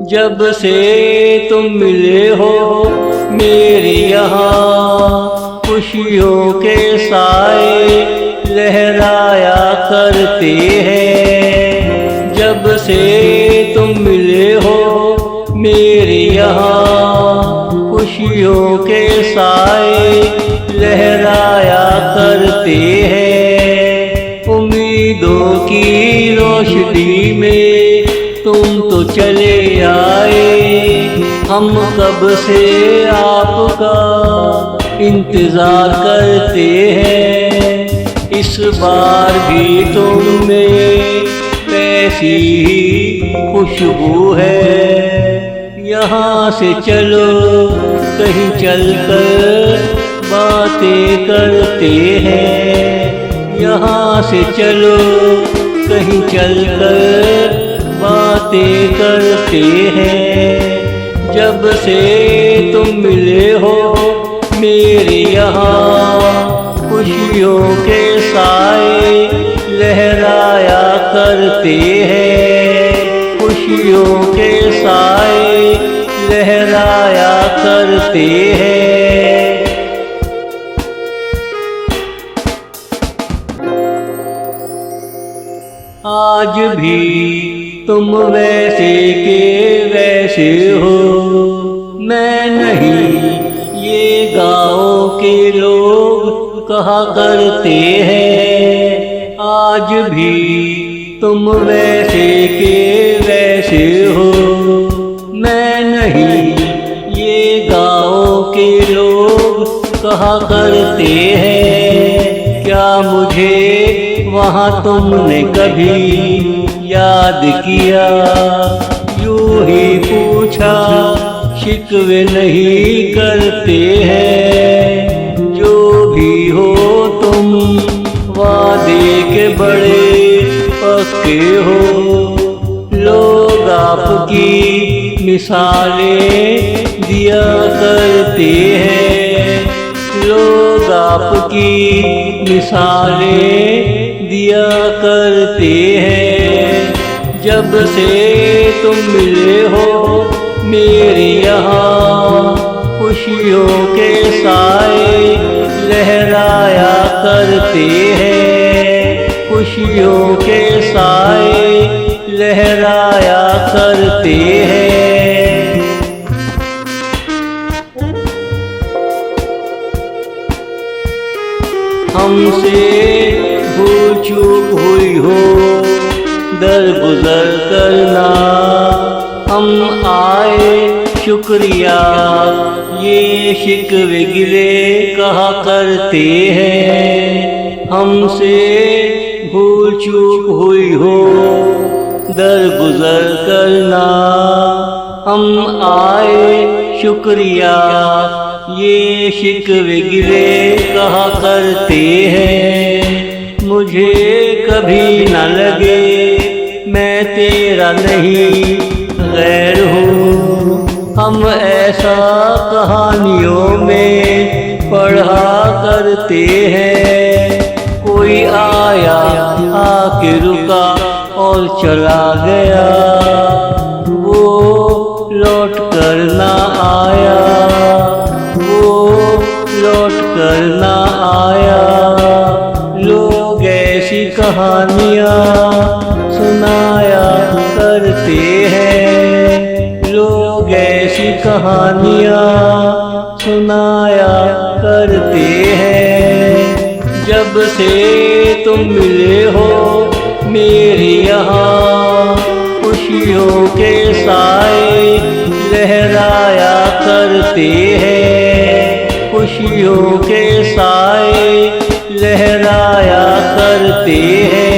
जब से तुम मिले हो मेरे यहाँ, खुशियों के साए लहराया करते हैं। जब से तुम मिले हो मेरे यहाँ, खुशियों के साए लहराया करते हैं। उम्मीदों की रोशनी में तुम तो चले आए, हम कब से आपका इंतजार करते हैं। इस बार भी तुम में वैसी ही खुशबू है। यहाँ से चलो कहीं चलकर बातें करते हैं। यहाँ से चलो कहीं चलकर बातें करते हैं। जब से तुम मिले हो मेरे यहाँ, खुशियों के साए लहराया करते हैं। खुशियों के साए लहराया करते हैं। आज भी तुम वैसे के वैसे हो, मैं नहीं ये गाँव के लोग कहा करते हैं। आज भी तुम वैसे के वैसे हो, मैं नहीं ये गाँव के लोग कहा करते हैं। क्या मुझे वहाँ तुमने कभी याद किया? यूं ही पूछा, शिकवे नहीं करते हैं। जो भी हो तुम वादे के बड़े पक्के हो। लोग आपकी मिसालें दिया करते हैं। लोग आपकी मिसालें दिया करते हैं। जब से तुम मिले हो मेरे यहाँ, खुशियों के साए लहराया करते हैं। खुशियों के साए लहराया करते हैं। हमसे भूल चूक हुई हो दरगुजर करना, हम आए शुक्रिया ये शिकवे गिले कहा करते हैं। हमसे भूल चूक हुई हो दरगुजर करना, हम आए शुक्रिया ये शिकवे गिले कहा करते हैं। मुझे कभी न लगे मैं तेरा नहीं गैर हूँ। हम ऐसा कहानियों में पढ़ा करते हैं। कोई आया आके रुका और चला गया, वो लौट कर ना आया। वो लौट कर ना आया। लोग ऐसी कहानियाँ सुनाया करते हैं। लोग ऐसी कहानियाँ सुनाया करते हैं। जब से तुम मिले हो मेरे यहाँ, खुशियों के साए लहराया करते हैं। खुशियों के साए लहराया करते हैं।